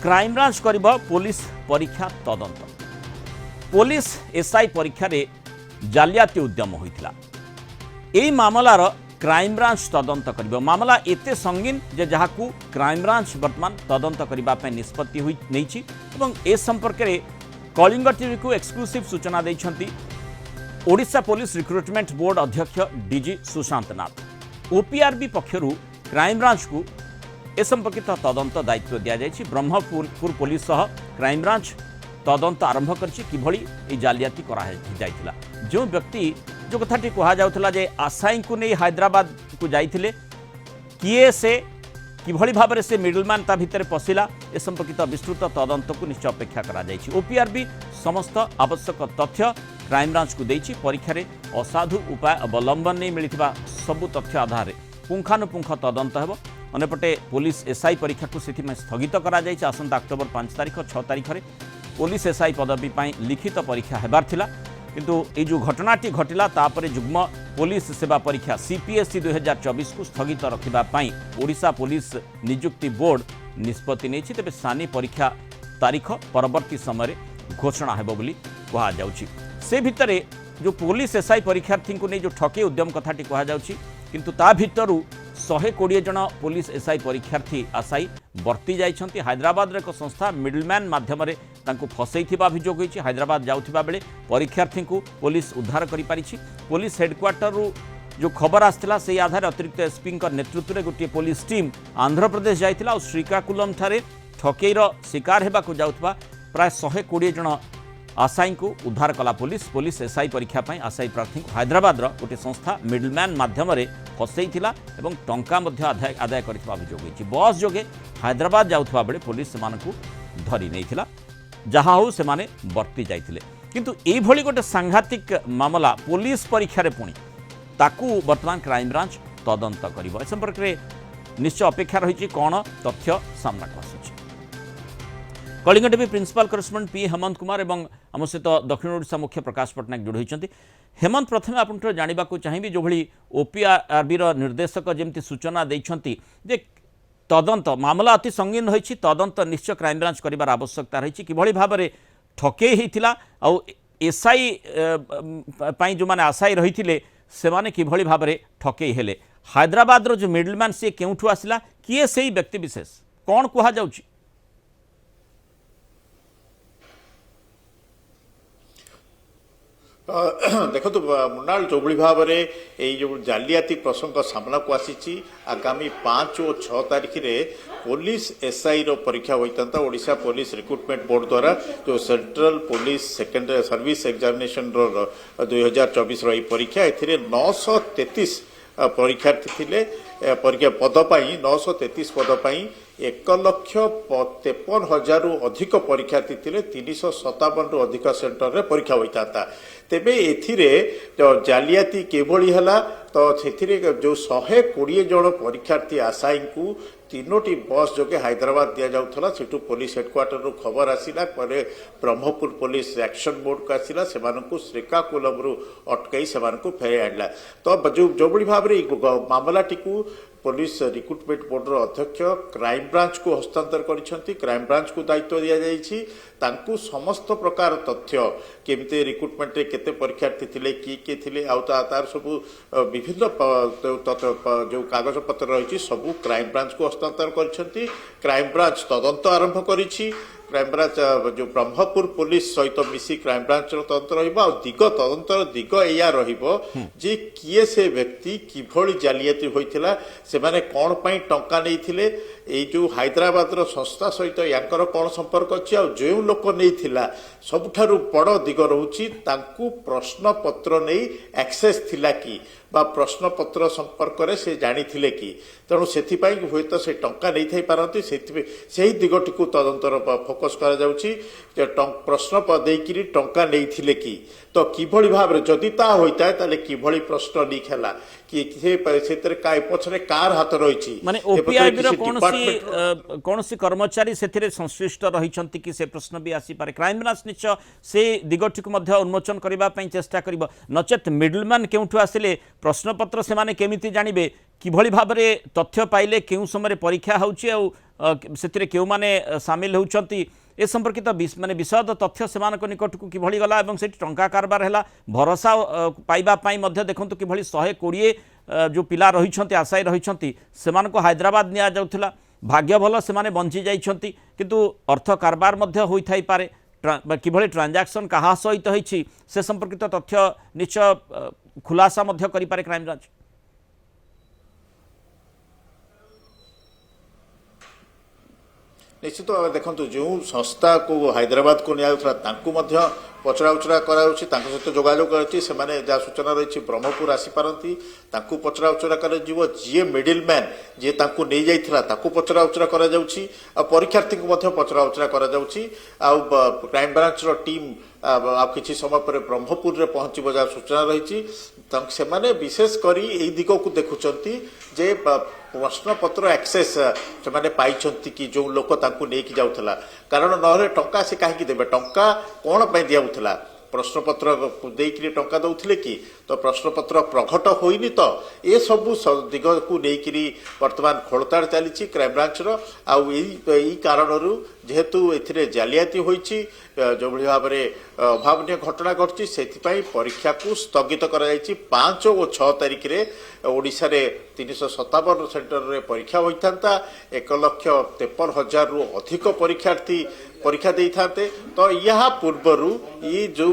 Crime branch करिब police परीक्षा तदंत। पुलिस एसआई परीक्षा रे जालियाती उद्यम होइथिला। एई मामलार क्राइमब्रांच तदंत करिब। मामला एते संगीन जे जहाकू क्राइमब्रांच वर्तमान तदंत करिबा पे निष्पत्ति होई नैछि एवं ए संपर्क रे कलिंग टीवी को एक्सक्लूसिव सूचना दैछंती ओडिशा पुलिस रिक्रुटमेंट बोर्ड अध्यक्ष डीजी सुशांत नाथ। ओपीआरबी पक्षरु क्राइमब्रांच को ए संपर्कित तदंत दायित्व दिया जायछि। ब्रह्मपुर पुलिस सह क्राइमब्रांच तदंत आरंभ करछि किभଳି ए जालियाती करा जायतिला। जो व्यक्ति जो कथाटी कहा जाउथला जे आसाई को नै हैदराबाद को जाइथिले किए से किभଳି भाबरे से मिडलमैन ता भितर पसिला ए संपर्कित विस्तृत तदंत को निश्चय अपेक्षा करा जायछि। ओपीआरबी समस्त आवश्यक तथ्य क्राइमब्रांच को देछि। परीक्षा रे असाधु उपाय अवलंबन नै मिलिथिबा सबु तथ्य आधार पुंखानुपुंख तदंत हेबो। अन्यपटे पुलिस एसआई परीक्षा को से स्थगित करा जायछि। आसंता अक्टोबर 5 तारिख 6 तारिख रे पुलिस एसआई पदवी पाई लिखित परीक्षा हेबार थिला किंतु ये जो घटनाटी घटिला तापरे जुग्म पुलिस सेवा परीक्षा सीपीएससी 2024 को स्थगित रखिबा पाई ओडिशा पुलिस नियुक्ति बोर्ड निष्पत्ति नेछि। तेबे सानी परीक्षा तारीख परवर्ती समय घोषणा हेबो बोली कहा जाउछि। से भितरे जो पुलिस एसआई परीक्षार्थी को नहीं जो ठके उद्यम कथाटी कहा जाउछि किंतु ता भितरु 120 जन पुलिस एसआई परीक्षार्थी आशाई बर्ती जाइछंती। हैदराबाद एक संस्था मिडलमैन माध्यम फसई अभियोग होइछि। हैदराबाद जाउथिबा बेले परीक्षार्थी को पुलिस उद्धार करि पारिछि। पुलिस हेडक्वार्टर जो खबर आसला से आधार अतिरिक्त एसपी नेतृत्व में गोटे पुलिस टीम आंध्र प्रदेश जाइथिला और श्रीकाकुलम ठारे ठकेईर शिकार हेबाकु जाउथबा प्राय 120 जन आशाई को उद्धार कला पुलिस। पुलिस एसआई परीक्षा पाई आशाई प्रार्थी को हैदराबाद गोटे संस्था मिडलमैन माध्यम फसई एवं टंका आदाय करथिबा अभियोग होइछि। बस जोगे हैदराबाद जाउथबा बेले पुलिस सेमानकु धरि नैथिला जहा हो से माने बर्ती जाइथिले किंतु एई भली गोटे सांघातिक मामला पुलिस परीक्षा रे पुणी ताकू वर्तमान क्राइमब्रांच तदंत करिबो। ए संपर्क रे निश्चय अपेक्षा रहिछि कोन तथ्य सामना आसुछि। Kalinga TV principal correspondent P Hemant Kumar एवं आम सहित दक्षिण ओडिशा मुख्य प्रकाश पट्टनायक जोड़ी होइछन्ति। हेमंत प्रथम आपन जानिबा को चाहिबी जो भली ओपीआरबी रो निर्देशक जेमति सूचना दैछन्ति जे तदंत मामला अति संगीन होइछि तदंत निश्चय क्राइमब्रांच करिबार आवश्यकता रहिछि किभଳି भाबरे ठके हिथिला आ एसआई पाई जो माने आशाई रहिथिले से माने किभଳି भाबरे ठके हेले। हैदराबाद रो जो मिडलमैन से केउठु आसिला किए सेही व्यक्ति विशेष कोन कुहा जाउछि। देखो मुनाल जो भाव में जो जालियाती प्रसंग सामना को आसी आगामी 5 और 6 तारिख में पुलिस एसआई रो परीक्षा होता ओडिशा पुलिस रिक्रुटमेंट बोर्ड द्वारा जो central police secondary service examination रो 2024 रो परीक्षा ए 933 परीक्षार्थी थिले परीक्षा पद पाई 933 पद पाई 1,53,000 अधिक परीक्षार्थी थिले 357 रु अधिक सेंटर रे परीक्षा होता। तेबे एथिरे जालियाती केभଳି ହେଲା तो सेथिरे जो 120 जन परीक्षार्थी आशाई को 3टी बस जोगे हैदराबाद दि जाउथला सेठू पुलिस हेडक्वार्टर रू खबर आसिला परे ब्रह्मपुर पुलिस एक्शन बोर्ड को आसिला सेमानकु श्रीकाकुलम रु अटकई सेमानकु फेरे आडला। तो जो बड़ी भाव में मामलाटी को पुलिस रिक्रुटमेंट बोर्ड अध्यक्ष क्राइमब्रांच को हस्तांतर करिसेंती। क्राइमब्रांच को दायित्व दिया जाइछि तांकु समस्त प्रकार तथ्य केमते रिक्रुटमेंट रे केते परीक्षार्थी थिले किए थिले आ तार सब विभिन्न जो कागज पत्र रही सबू क्राइमब्रांच को हस्तांतर करिसेंती। क्राइमब्रांच तदंत आरंभ करिछि। क्राइमब्रांच जो ब्रह्मपुर पुलिस सहित मिसी क्राइमब्रांच तदंत रहिबो आ तदंतर दिग एया रहिबो जे किए से व्यक्ति किभଳି जालियाती होइथिला से माने कोन पई टंका नैथिले ए जो हैदराबाद रो संस्था सहित यांकर कोन संपर्क अछि आ जो लोक नैथिला सबठारु बड़ दिग रहउछि तांकु प्रश्न पत्र नै एक्सेस थिला कि बा प्रश्न पत्र संपर्क रे से जानी थिले कि तेणु से हुए तो से टंका नहीं थी पारती से दिगटी को तदंतर फोकस कर जाउछि प्रश्न देकी टंका नहीं थिले कि तो किभଳି भाव रे जदि ता होइता है ताले किभଳି प्रश्न लीक हैला कि से काय पछरे कार हाथ रहिछि माने ओपीआईबी रो कोनसी कर्मचारी सेथिरे संश्लिष्ट रहिछंती कि से प्रश्न भी आसी पारे। क्राइम ब्रांच निश्चय से दिगटी को मध्य उन्मोचन करबा पई चेष्टा करिवो नचेत मिडलमैन केउठु आसिले प्रश्नपत्र से माने केमिति जानिबे किभली भाव में तथ्य पाइले केउं समय परीक्षा होउची से केउ माने सामिल होउचंती ए संपर्कित माने विशद तथ्य सेमानक निकट को किभली गला एवं से टंका कारबार है भरोसा पाइबा पाई मध्य देखंतु किभली 120 जो पिला रहिछंती आशायी रहिछंती सेमानको हैदराबाद निया जाउथला भाग्य भल से माने बंची जाइछंती किंतु अर्थ कारबार मध्य होई थाई पारे किभली ट्रांजैक्शन कहा सहित होईछि से संपर्कित तथ्य निश्चय खुलासा मध्य करि पारे क्राइम ब्रांच। निश्चित भाव देखो जो संस्था को हैदराबाद को निया पचरा उचरा कराउछि तांको सहित जोगाजोग करछि सेमाने जा सूचना रही ब्रह्मपुर आसीपारती तांको पचरा उचरा कर जी मिडिल मैन जी तांको नहीं जाइथिला तांको पचरा उचरा करा जाउछि आ परीक्षार्थी को मध्य पचरा उचरा करा जाउछि आ क्राइम ब्रांच रो टीम आ किछि समय पर ब्रह्मपुर रे पहुंचबो जा सूचना रही सेमाने विशेष करी एई दिगो को देखुचंती जे प्रश्नपत्र एक्सेस से माने पाइछंती कि जो लोक तांको नेकी जाउथला कारण नहरे टंका से काहे देबे टंका कोन पे दियाउथला प्रश्नपत्र देइकरी टंका दउथिले कि तो प्रश्नपत्र प्रघट होइनी तो ए सबु दिग को नेइकरी वर्तमान खोलताड़ चली क्राइम ब्रांच रो आ एई कारणरू जेहेतु एथिरे जालियाती होईछि जो भली भाव में अभावनीय घटना घटची से परीक्षा को स्थगित कर 5 और 6 तारिख रे ओडिशा रे 357 सेंटर रे परीक्षा होता 1,53,000 रु अधिक परीक्षार्थी परीक्षा दे थाते तो यह पूर्वर ये जो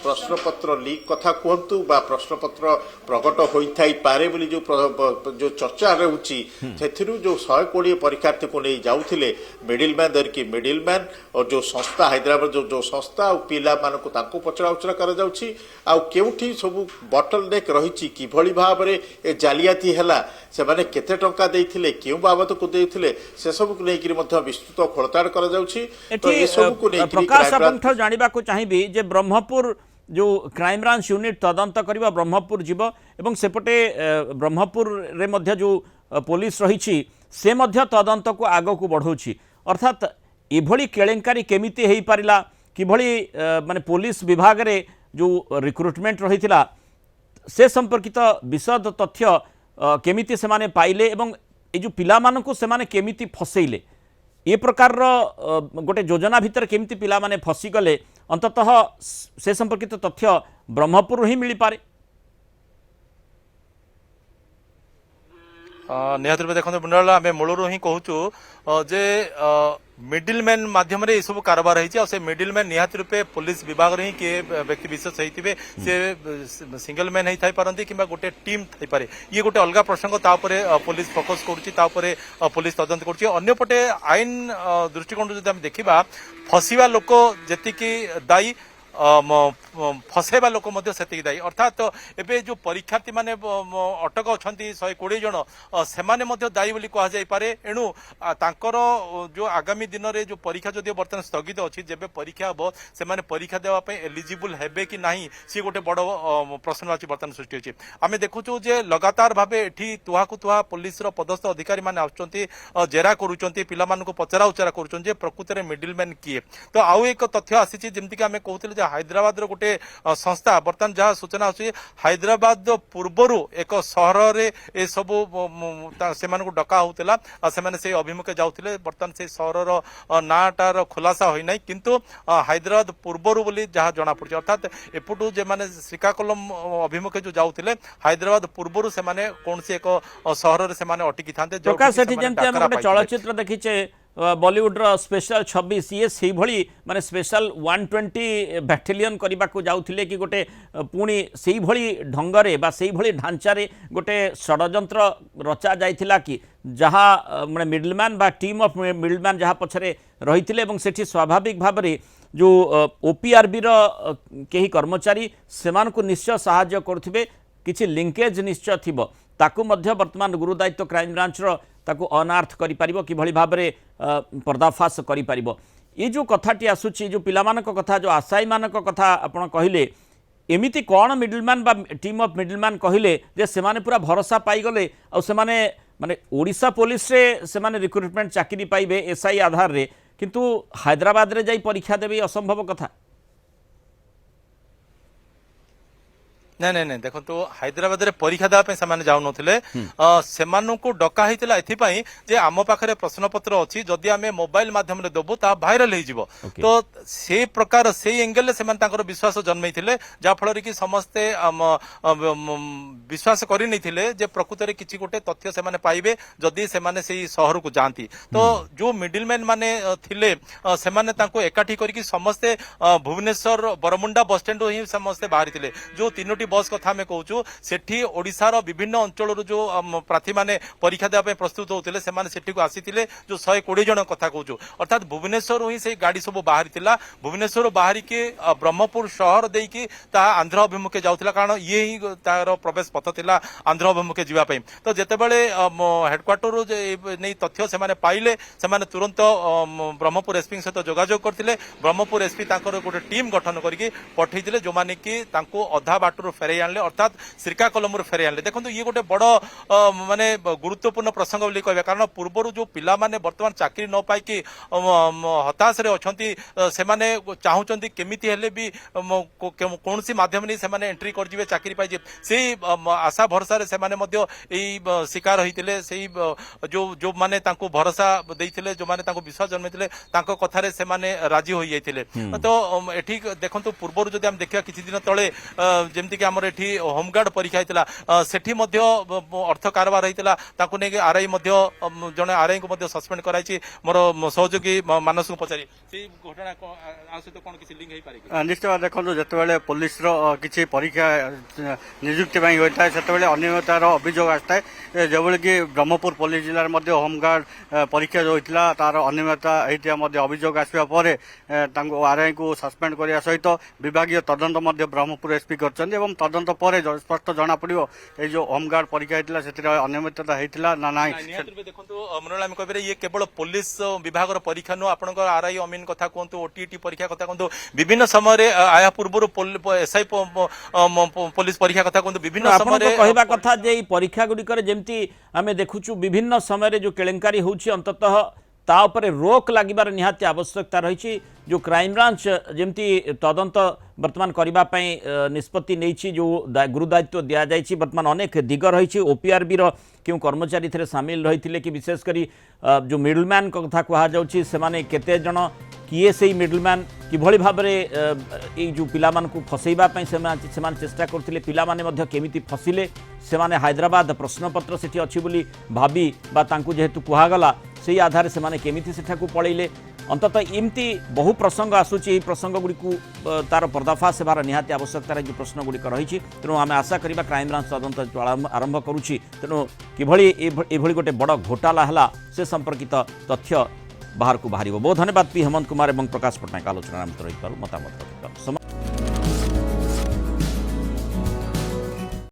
प्रश्नपत्र लीक कथा कहतु बा प्रश्नपत्र प्रकट होता पारे बोली जो चर्चा रहउची सेथिरु जो 120 परीक्षार्थी को नहीं जाउथिले मिडिल मैन धरिकी मिडिल मैन और जो संस्था हैदराबाद जो संस्था और पिला मानक तांको पचरा उचरा करा जाउची आ केउठी सब बटल नेक रहिची किभली भाव में ए जालियाती हैला से माने केते टंका देइथिले केउ बाबत को देइथिले से सब को लेकिन मध्य विस्तृत खोलताड़ करा जाउची तो ए सब को लेकिन प्रकाश आपंठ जानिबा को चाहिबी जे ब्रह्मपुर जो क्राइम ब्रांच यूनिट तदंत करिबा ब्रह्मपुर जीव एवं सेपटे ब्रह्मपुर रे मध्य जो पुलिस रहिछि से मध्य तदंत को आगो को बढ़ौछि अर्थात एभली केलेंकारी केमिति हेई पारिला किभली माने पुलिस विभाग रे जो रिक्रुटमेंट रहिथिला से संपर्कित विशद तथ्य केमिति से माने पाइले एवं ए जो पिला मानकु से माने केमिति फसेइले ए प्रकार गोटे योजना भितर केमिति पिला माने फसी गले अंततः से संपर्कित तथ्य ब्रह्मपुर ही मिली पारे। निहत रूप देखते बुंडाल आम मूलर ही कहूँ जे मिडिल मैन माध्यम ये सब कारबार है मिडिल मैन निहत रूपे पुलिस विभाग ही किए व्यक्ति विशेष होते से सिंगल मैन हो पारती कि गोटे टीम थी पारे ये गोटे अलग प्रसंग पुलिस फोकस करुच्ची पुलिस तदंत करपटे आईन दृष्टिकोण जो देखा फसवा लोक जी दायी फसैबा लोक से दायी अर्थात एबे जो परीक्षार्थी माने अटक अच्छा 120 जन से दायी बोली कह पारे एणु तांकर जो आगामी दिन में जो परीक्षा जो बर्तमान स्थगित अच्छी जब परीक्षा हम से परीक्षा देवाई एलिजिबल हेबे कि नहीं सी गोटे बड़ प्रश्नवाची बर्तमान सृष्टि होती आम देखुचु जे लगातार भाव एठी तुहा को तुहा पुलिस पदस्थ अधिकारी माने आउचंती जेरा करूचंती पिला मानकु पचरा उचरा करूचंती जे प्रकृत में मिडिल मैन किए तो आउ एक तथ्य आसी जेमती कि आम कहते हैदराबाद गोटे संस्था बर्तमान जहाँ सूचना अच्छी हैदराबाद पूर्वर एक सहर रे सब से डका होता से अभिमुखे जाऊे बर्तमान से सहर नाटार खुलासा होना किंतु हैदराबाद पूर्वर बोली जहाँ जना पड़ी अर्थात एपटू जे माने श्रीकाकुलम अभिमुखे जो जाऊे हैदराबाद पूर्वर से कौन सी एक सहर से अटिकी था चलचित्र देखीचे बॉलीवुड रो स्पेशल 26 ये से भली माने स्पेशल 120 बैटालियन करबा को जाउथिले कि गोटे पुणी से भली ढंगरे बा से भली ढांचारे गोटे षडयंत्र रचा जाइथिला कि जहाँ माने मिडलमैन बा टीम ऑफ मिडलमैन जहाँ पछरे रहिथिले एवं सेठी स्वाभाविक भाव में जो ओपीआरबी रो केही कर्मचारी सेमान को निश्चय सहाय्य करथिबे किछि लिंकेज निश्चय थिबो ताकू मध्य वर्तमान गुरुदायित्व क्राइम ब्रांच रो ताकू अनार्थ करि परिबो किभली भाव में पर्दाफाश करि परिबो ये जो कथाटी आसुची जो पिलामानक कथा जो आशायी मानक कथा आपण कहिले एमिति कौन मिडलमैन बा टीम ऑफ मिडलमैन कहिले जे सेमाने पूरा भरोसा पाई गले आ सेमाने माने ओडिशा पुलिस रे सेमाने रिक्रुटमेंट चाकरी पाइबे एसआई आधार रे किंतु हैदराबाद रे जाई परीक्षा देबे असंभव कथा ନାଇଁ ନାଇଁ ନାଇଁ ଦେଖନ୍ତୁ ହାଇଦ୍ରାବାଦରେ ପରୀକ୍ଷା ଦେବା ପାଇଁ ସେମାନେ ଯାଉନଥିଲେ ସେମାନଙ୍କୁ ଡକା ହେଇଥିଲା ଏଥିପାଇଁ ଯେ ଆମ ପାଖରେ ପ୍ରଶ୍ନପତ୍ର ଅଛି ଯଦି ଆମେ ମୋବାଇଲ ମାଧ୍ୟମରେ ଦେବୁ ତାହା ଭାଇରାଲ ହେଇଯିବ ତ ସେ ପ୍ରକାର ସେଇ ଏଙ୍ଗେଲରେ ସେମାନେ ତାଙ୍କର ବିଶ୍ୱାସ ଜନ୍ମେଇଥିଲେ ଯାହାଫଳରେ କି ସମସ୍ତେ ବିଶ୍ୱାସ କରିନେଇଥିଲେ ଯେ ପ୍ରକୃତରେ କିଛି ଗୋଟେ ତଥ୍ୟ ସେମାନେ ପାଇବେ ଯଦି ସେମାନେ ସେଇ ସହରକୁ ଯାଆନ୍ତି ତ ଯୋଉ ମିଡିଲମ୍ୟାନ ମାନେ ଥିଲେ ସେମାନେ ତାଙ୍କୁ ଏକାଠି କରିକି ସମସ୍ତେ ଭୁବନେଶ୍ୱର ବରମୁଣ୍ଡା ବସଷ୍ଟାଣ୍ଡରୁ ହିଁ ସମସ୍ତେ ବାହାରିଥିଲେ ଯୋଉ ତିନୋଟି बस कथा आम कहूँ सेठी ओडिशार विभिन्न अंचल जो प्रार्थी मैंने परीक्षा देवाई प्रस्तुत होते से आसी जो 120 जन कथा कहूँ अर्थात भुवनेश्वर ही से गाड़ी सब बाहरी भुवनेश्वर बाहरिकी ब्रह्मपुर सहर देकी आंध्र अभिमुखे जाऊला कारण ये ही तार प्रवेश पथ था आंध्र अभिमुखे जावाई तो जितेबाला हेडक्वार्टर नहीं तथ्य से पाइले से तुरंत ब्रह्मपुर एसपी सहित जोगाजोग करते ब्रह्मपुर एसपी गोटे टीम गठन करके पठे जो मैंने कि अधा बाटर फेरई आने अर्थात श्रीकाकुलम फेरई आने देखो ये गोटे बड़ माने गुरुत्वपूर्ण प्रसंग बोली कहबा कारण पूर्वर जो पिला माने वर्तमान चाकरी न पाई हताश रे अछंती से माने चाहूचंती केमिति हेले भी कोनसी माध्यम नहीं से एंट्री कर जिवे चाकरी पाई से आशा भरोसा रे से माने मध्य एई शिकार होइतिले सेही जो जो माने तांको भरोसा देइतिले जो माने तांको विश्वास जन्मेतिले तांको कथारे से माने राजी होई जाइतिले तो एठी देखंतु पूर्वर जदि हम देखिया किछि दिन तळे जेमति कि हमर एठी होमगार्ड परीक्षा होइतिला सेठी मध्य अर्थ कारबार होइतिला तांको नेके आरआई मध्य जने आरआई को मध्य सस्पेंड कराइछि मोर सहयोगी मानस को पचारि से घटना आ सहित कोन किछि लिंक हेइ पारे निश्चय देखो जितेबाला पुलिस किसी परीक्षा नियुक्ति होता है से अनियमितार अभियोग आसता है जो कि ब्रह्मपुर पुलिस जिले में होमगार्ड परीक्षा जो होता तार अनियमितता अभियोग आसवा पर आरआई को सस्पेंड करने सहित विभाग तदंत ब्रह्मपुर एसपी कर तदंत पर स्पष्ट जना पड़ो ये जो होमगार्ड परीक्षा होता से अनियमितता होता ना ना देखो मनोरम कह ये केवल पुलिस विभाग परीक्षा नुह आप आरआई अमीन कथा कहतु ओटीटी परीक्षा कथा कहतु विभिन्न समय आया पूर्व एसआई पुलिस परीक्षा कथा कहतु विभिन्न समय कहवा कथा जे परीक्षा गुड़िक जमती आम देखुचु विभिन्न समय जो केलेंकारी होउछि अंततः ता उपरे रोक लागिबार निहाती आवश्यकता रही जो क्राइम ब्रांच जमती तदंत वर्तमान करने निष्पत्ति नहीं जो गुरुदायित्व दि जाइए वर्तमान अनेक दिग रही ओपीआरबी क्यों कर्मचारी थे सामिल रही कि विशेषकर जो मिडलमैन कथा कहुच्छी से केते जन किए से मिडलमैन किभली भाव में जो पिला फसैवाई से चेष्टा करते पिला माने केमिति फसिले से हैदराबाद प्रश्नपत्र सेठी अच्छी बोली भावी जेहेतु कहगला से आधार से केमिति सेठाकू पलैले अंततः एमती बहु प्रसंग आसूची प्रसंग गुड़ी तार पर्दाफाश होबार निहाती आवश्यकता जो प्रश्न गुड़िक रही तेणु आम आशा करवा क्राइम ब्रांच तदंत आरंभ करुच्ची तेणु किभली गोटे बड़ घोटाला है से संपर्कित तथ्य बाहर को बाहर बहुत धन्यवाद पी हेमंत कुमार और प्रकाश पट्टनायक आलोचना रही मतामत रखिबार।